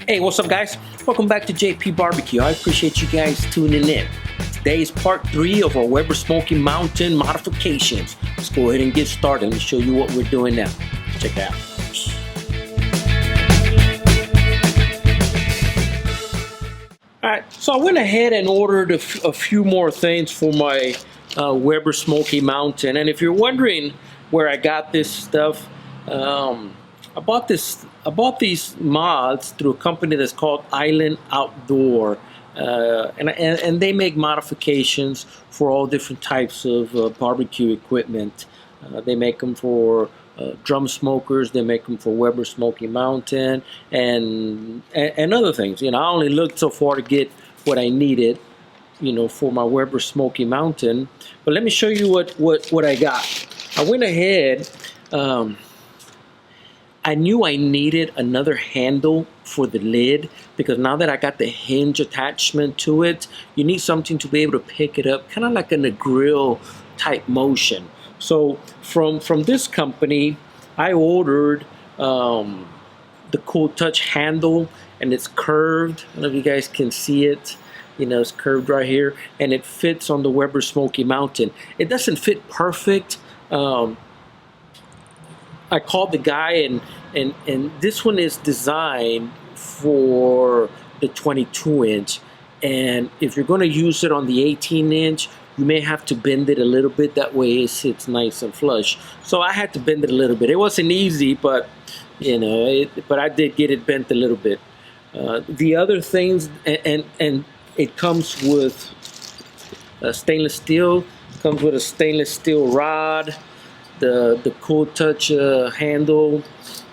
Hey, what's up, guys? Welcome back to JPBBQ. I appreciate you guys tuning in. Today is part 3 of our Weber Smokey Mountain modifications. Let's go ahead and get started and show you what we're doing now. Check it out. Alright, so I went ahead and ordered a few more things for my Weber Smokey Mountain. And if you're wondering where I got this stuff, I bought these mods through a company that's called Island Outdoor, and they make modifications for all different types of barbecue equipment. They make them for drum smokers. They make them for Weber Smokey Mountain and other things. You know, I only looked so far to get what I needed, you know, for my Weber Smokey Mountain. But let me show you what I got. I went ahead. I knew I needed another handle for the lid because now that I got the hinge attachment to it, you need something to be able to pick it up, kind of like in a grill type motion. So from this company, I ordered the Cool Touch handle, and it's curved. I don't know if you guys can see it. You know, it's curved right here, and it fits on the Weber Smokey Mountain. It doesn't fit perfect. I called the guy, and this one is designed for the 22-inch, and if you're going to use it on the 18-inch, you may have to bend it a little bit. That way it sits nice and flush. So I had to bend it a little bit. It wasn't easy, but you know, but I did get it bent a little bit. The other things, and it comes with stainless steel. It comes with a stainless steel rod. The Cool Touch handle,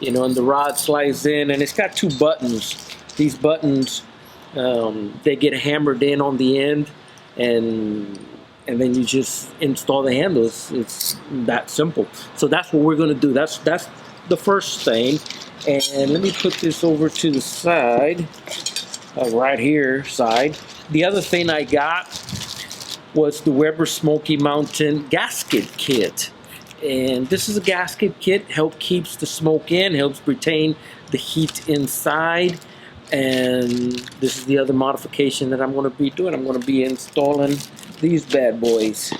you know, and the rod slides in, and it's got 2 buttons. These buttons, they get hammered in on the end, and then you just install the handles. It's that simple. So that's what we're going to do. That's the first thing. And let me put this over to the side, right here side. The other thing I got was the Weber Smokey Mountain gasket kit. And this is a gasket kit. Help keeps the smoke in, helps retain the heat inside. And this is the other modification that I'm going to be doing. I'm going to be installing these bad boys.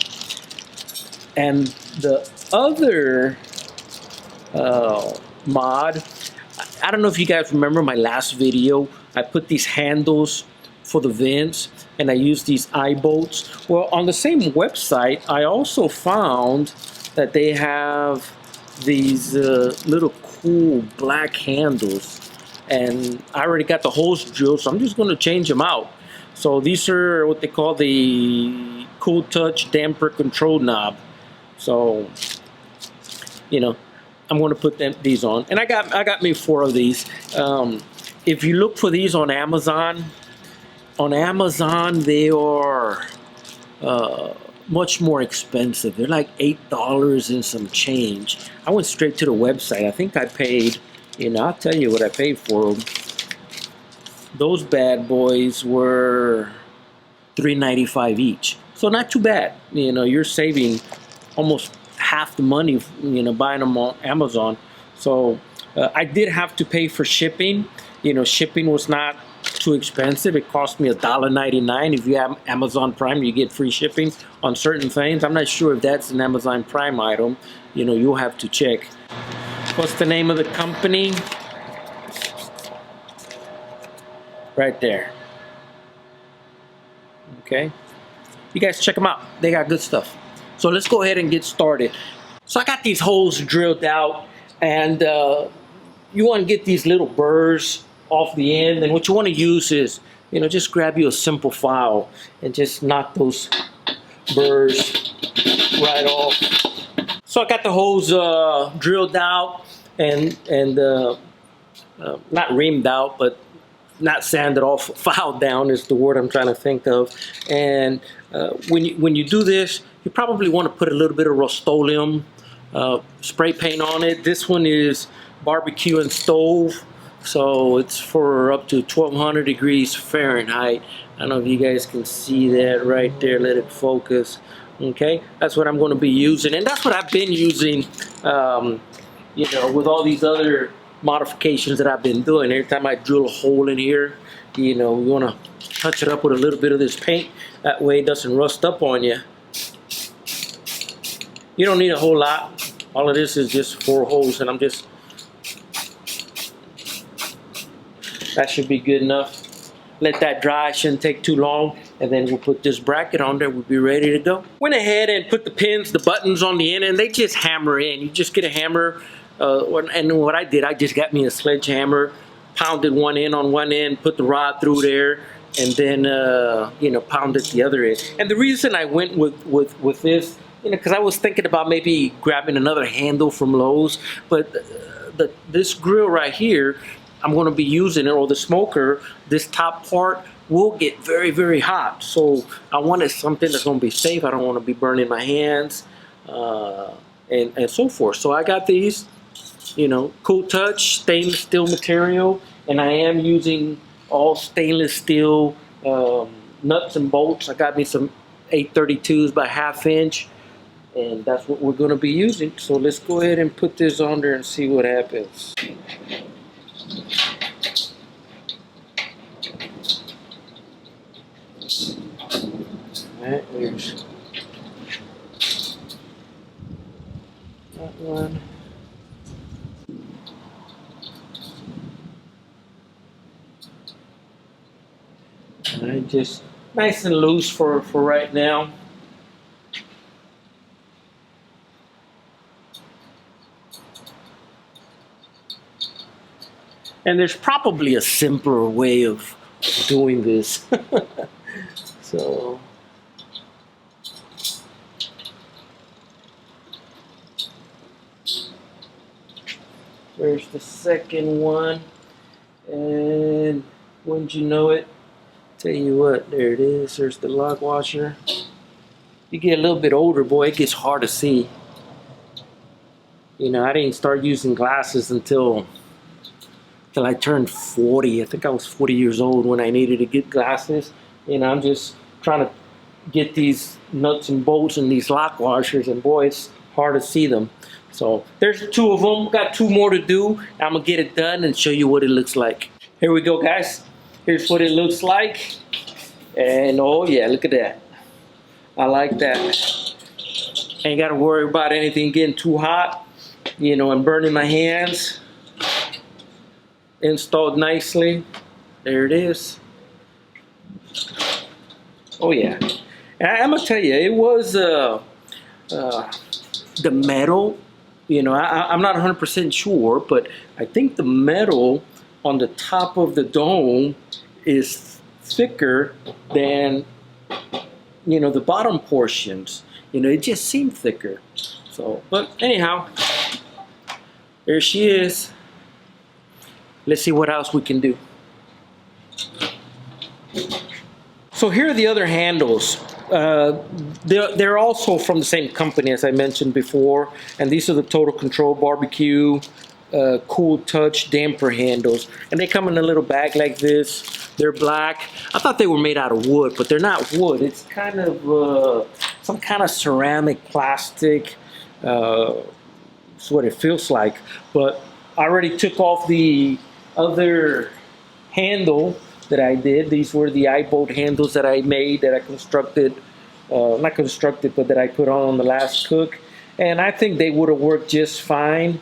And the other mod, I don't know if you guys remember my last video. I put these handles for the vents, and I used these eye bolts. Well, on the same website, I also found that they have these little cool black handles, and I already got the holes drilled, so I'm just going to change them out. So these are what they call the Cool Touch damper control knob. So, you know, I'm going to put these on, and I got me 4 of these. If you look for these on Amazon they are much more expensive. They're like $8 and some change. I went straight to the website. I think I paid, you know, I'll tell you what I paid for them. Those bad boys were $3.95 each. So not too bad. You know, you're saving almost half the money, you know, buying them on Amazon. So I did have to pay for shipping. You know, shipping was not too expensive. It cost me $1.99. If you have Amazon Prime, you get free shipping on certain things. I'm not sure if that's an Amazon Prime item. You know, you'll have to check. What's the name of the company? Right there. Okay. You guys check them out. They got good stuff. So let's go ahead and get started. So I got these holes drilled out, and you want to get these little burrs off the end, and what you want to use is, you know, just grab you a simple file and just knock those burrs right off. So I got the holes drilled out and not reamed out, but not sanded off. Filed down is the word I'm trying to think of. And when you do this, you probably want to put a little bit of Rust-Oleum spray paint on it. This one is barbecue and stove. So it's for up to 1200 degrees Fahrenheit. I don't know if you guys can see that right there. Let it focus. Okay, that's what I'm going to be using, and that's what I've been using. You know, with all these other modifications that I've been doing. Every time I drill a hole in here, you know, we want to touch it up with a little bit of this paint. That way it doesn't rust up on you. You don't need a whole lot. All of this is just 4 holes, and that should be good enough. Let that dry, shouldn't take too long, and then we'll put this bracket on there. We'll be ready to go. Went ahead and put the pins, the buttons on the end, and they just hammer in. You just get a hammer, and what I did, I just got me a sledgehammer, pounded one in on one end, put the rod through there, and then you know, pounded the other end. And the reason I went with this, you know, because I was thinking about maybe grabbing another handle from Lowe's, but this grill right here, I'm going to be using it, or the smoker, this top part will get very, very hot. So I wanted something that's going to be safe. I don't want to be burning my hands and so forth. So I got these, you know, Cool Touch stainless steel material, and I am using all stainless steel nuts and bolts. I got me some 832s by 1/2 inch, and that's what we're going to be using. So let's go ahead and put this on there and see what happens. Alright, there's that one. Alright, just nice and loose for right now. And there's probably a simpler way of doing this. So there's the second one, and wouldn't you know it, tell you what, there it is. There's the lock washer. You get a little bit older, boy, it gets hard to see. You know, I didn't start using glasses until I turned 40. I think I was 40 years old when I needed to get glasses. You know, I'm just trying to get these nuts and bolts and these lock washers, and boy, it's hard to see them. So there's 2 of them. Got 2 more to do. I'm gonna get it done and show you what it looks like. Here we go, guys. Here's what it looks like. And oh yeah, look at that. I like that. Ain't gotta worry about anything getting too hot, you know, and burning my hands. Installed nicely. There it is. Oh yeah. And I'm gonna tell you, it was the metal. You know, I'm not 100% sure, but I think the metal on the top of the dome is thicker than, you know, the bottom portions. You know, it just seemed thicker. So, but anyhow, there she is. Let's see what else we can do. So here are the other handles. They're also from the same company as I mentioned before, and these are the Total Control Barbecue Cool Touch damper handles, and they come in a little bag like this. They're black. I thought they were made out of wood, but they're not wood. It's kind of some kind of ceramic plastic. That's what it feels like. But I already took off the other handle that I did. These were the eye bolt handles that I made, that I constructed, not constructed, but that I put on the last cook. And I think they would have worked just fine.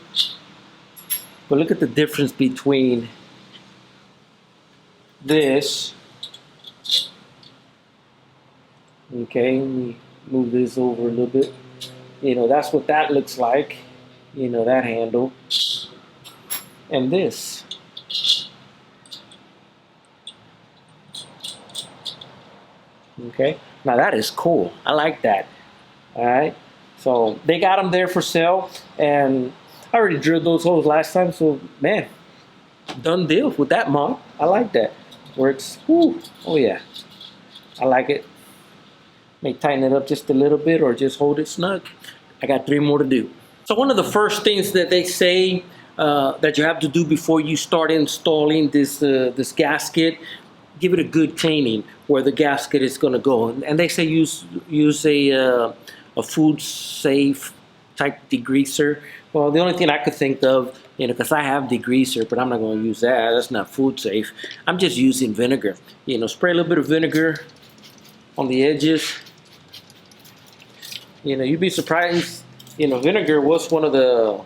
But look at the difference between this. Okay, let me move this over a little bit. You know, that's what that looks like. You know, that handle. And this. Okay, now that is cool. I like that. All right, so they got them there for sale, and I already drilled those holes last time, so man, done deal with that mod. I like that. Works. Woo. Oh yeah, I like it. May tighten it up just a little bit, or just hold it snug. I got 3 more to do. So one of the first things that they say that you have to do before you start installing this this gasket, give it a good cleaning where the gasket is going to go. And they say use a food safe type degreaser. Well, the only thing I could think of, because I have degreaser, but I'm not going to use that. That's not food safe. I'm just using vinegar. Spray a little bit of vinegar on the edges. You'd be surprised. Vinegar was one of the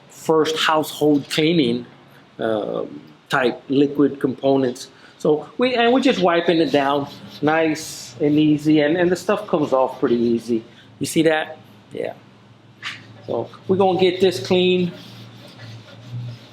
first household cleaning type liquid components. So we're just wiping it down nice and easy, and the stuff comes off pretty easy. You see that? Yeah. So we're gonna get this clean,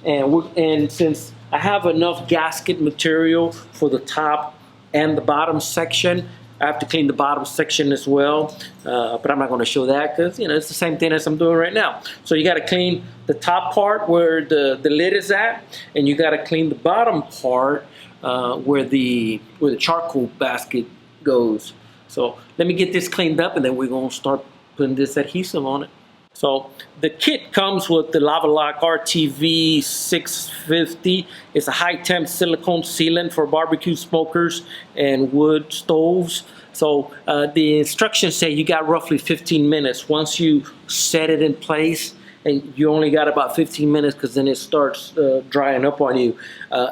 and since I have enough gasket material for the top and the bottom section, I have to clean the bottom section as well, but I'm not going to show that because it's the same thing as I'm doing right now. So you got to clean the top part where the lid is at, and you got to clean the bottom part where the charcoal basket goes. So let me get this cleaned up, and then we're going to start putting this adhesive on it. So the kit comes with the Lavalock RTV 650. It's a high temp silicone sealant for barbecue smokers and wood stoves. So the instructions say you got roughly 15 minutes. Once you set it in place, and you only got about 15 minutes because then it starts drying up on you.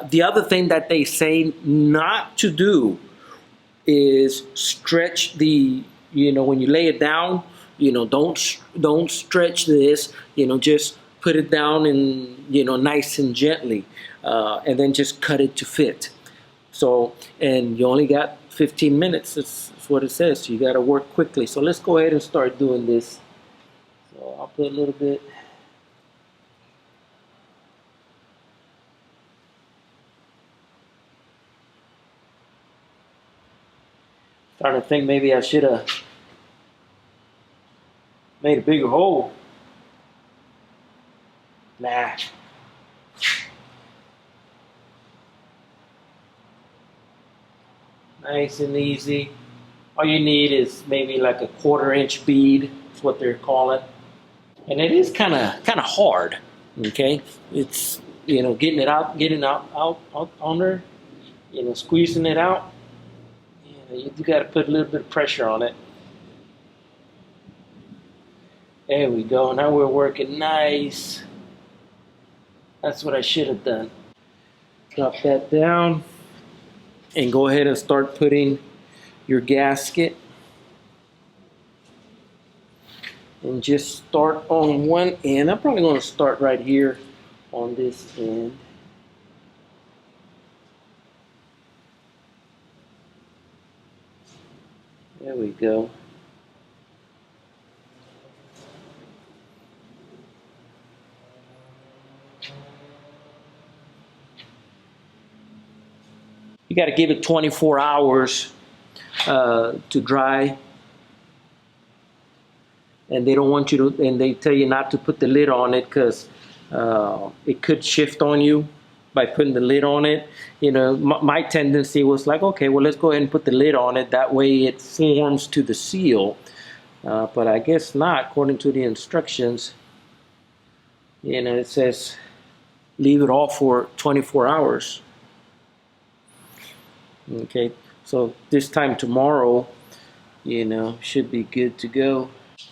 The other thing that they say not to do is stretch the, when you lay it down, don't stretch this, just put it down and, nice and gently, and then just cut it to fit. So, and you only got 15 minutes, that's what it says. So you got to work quickly. So let's go ahead and start doing this. So I'll put a little bit. Starting to think maybe I should have made a bigger hole. Nah. Nice and easy. All you need is maybe like a 1/4 inch bead. That's what they're calling. And it is kind of hard. Okay, it's getting it out on there. Squeezing it out. You got to put a little bit of pressure on it. There we go. Now we're working nice. That's what I should have done. Drop that down and go ahead and start putting your gasket. And just start on one end. I'm probably going to start right here on this end. There we go. You got to give it 24 hours to dry. And they don't want you to, and they tell you not to put the lid on it because it could shift on you by putting the lid on it. My tendency was like, okay, well, let's go ahead and put the lid on it. That way it forms to the seal. But I guess not, according to the instructions. It says leave it off for 24 hours. Okay, so this time tomorrow, should be good to go.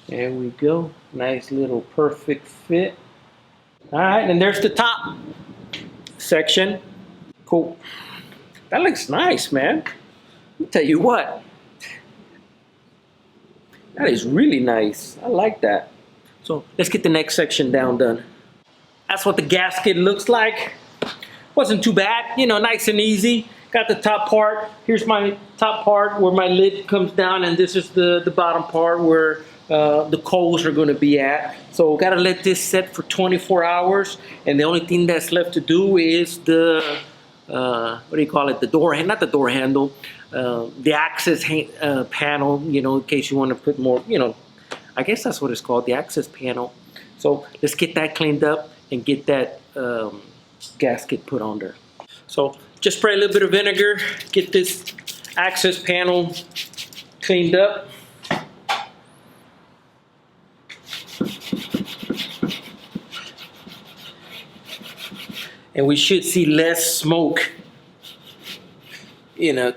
There we go. Nice little perfect fit. All right, and there's the top section. Cool. That looks nice, man. Let me tell you what. That is really nice. I like that. So let's get the next section done. That's what the gasket looks like. Wasn't too bad, nice and easy. Got the top part. Here's my top part where my lid comes down, and this is the bottom part where the coals are going to be at. So got to let this set for 24 hours, and the only thing that's left to do is the what do you call it? The door, not the door handle, the access panel. In case you want to put more. I guess that's what it's called, the access panel. So let's get that cleaned up and get that gasket put on there. So just spray a little bit of vinegar, get this access panel cleaned up. And we should see less smoke,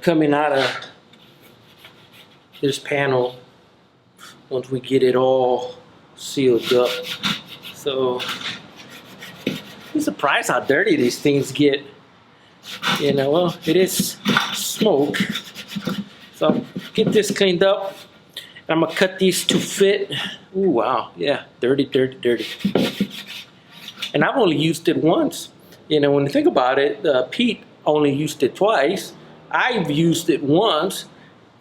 coming out of this panel once we get it all sealed up. So I'm surprised how dirty these things get. You know, well, it is smoke. So get this cleaned up. I'm gonna cut these to fit. Ooh, wow, yeah, dirty, dirty, dirty. And I've only used it once. You know, when you think about it, Pete only used it twice. I've used it once.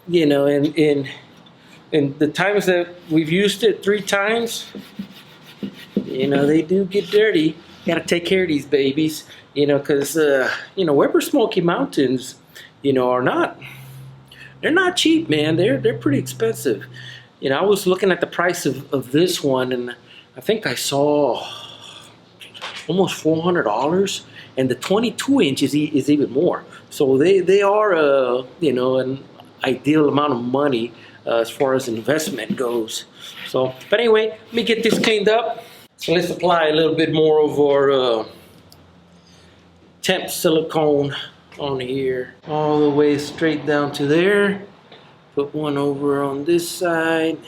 You know, and the times that we've used it 3 times, you know, they do get dirty. You gotta take care of these babies. You know, because you know, Weber Smoky Mountains, you know, they're not cheap, man. They're pretty expensive. You know, I was looking at the price of this one, and I think I saw almost $400, and the 22 inch is even more. So they are you know, an ideal amount of money as far as investment goes. So, but anyway, let me get this cleaned up. So let's apply a little bit more of our temp silicone on here, all the way straight down to there. Put one over on this side.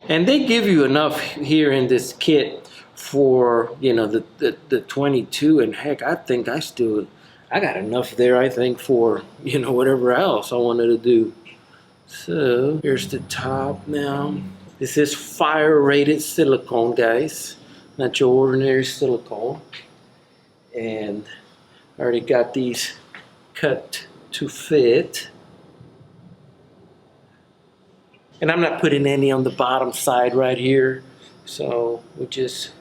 And they give you enough here in this kit for, you know, the 22, and heck, I think I got enough there, I think, for, you know, whatever else I wanted to do. So here's the top now. This is fire rated silicone, guys, not your ordinary silicone. And I already got these cut to fit. And I'm not putting any on the bottom side right here. So we just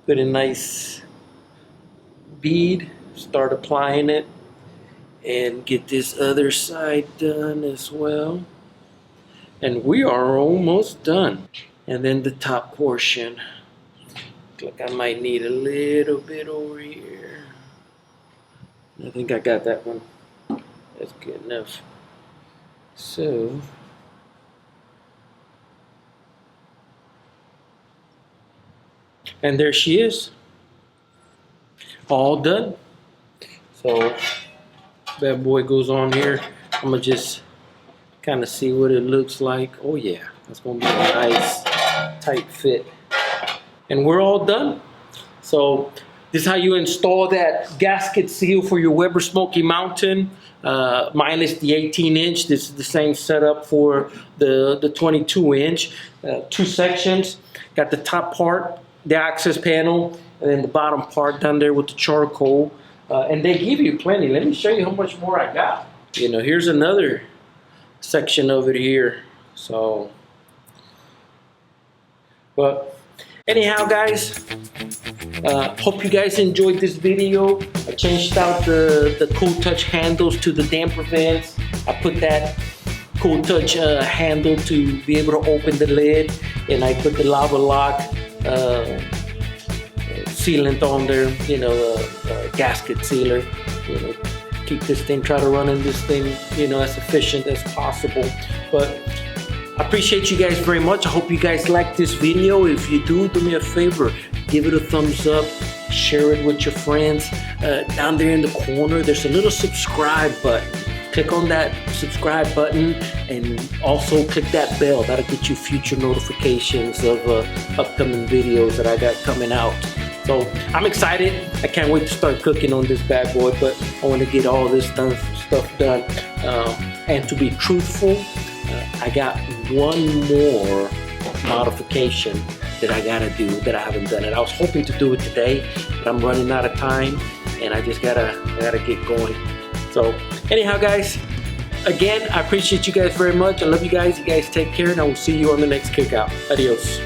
put a nice bead, start applying it, and get this other side done as well. And we are almost done. And then the top portion. Look, I might need a little bit over here. I think I got that one. That's good enough. So, and there she is, all done. So that boy goes on here. I'm gonna just kind of see what it looks like. Oh yeah, that's gonna be a nice tight fit. And we're all done. So this is how you install that gasket seal for your Weber Smoky Mountain, minus the 18 inch. This is the same setup for the 22 inch. 2 sections. Got the top part, the access panel, and then the bottom part down there with the charcoal. And they give you plenty. Let me show you how much more I got. You know, here's another section of it here. So, but anyhow, guys, hope you guys enjoyed this video. I changed out the Cool Touch handles to the damper vents. I put that Cool Touch handle to be able to open the lid, and I put the lava lock sealant on there, you know, gasket sealer. You know, keep this thing, try to run in this thing, you know, as efficient as possible. But I appreciate you guys very much. I hope you guys like this video. If you do me a favor, give it a thumbs up, share it with your friends. Down there in the corner, there's a little subscribe button. Click on that subscribe button, and also click that bell. That'll get you future notifications of upcoming videos that I got coming out. So I'm excited. I can't wait to start cooking on this bad boy, but I want to get all this stuff done. And to be truthful, I got one more modification that I gotta do that I haven't done it. I was hoping to do it today, but I'm running out of time, and I just gotta get going. So anyhow, guys, again, I appreciate you guys very much. I love you guys. You guys take care, and I will see you on the next kick out. Adios.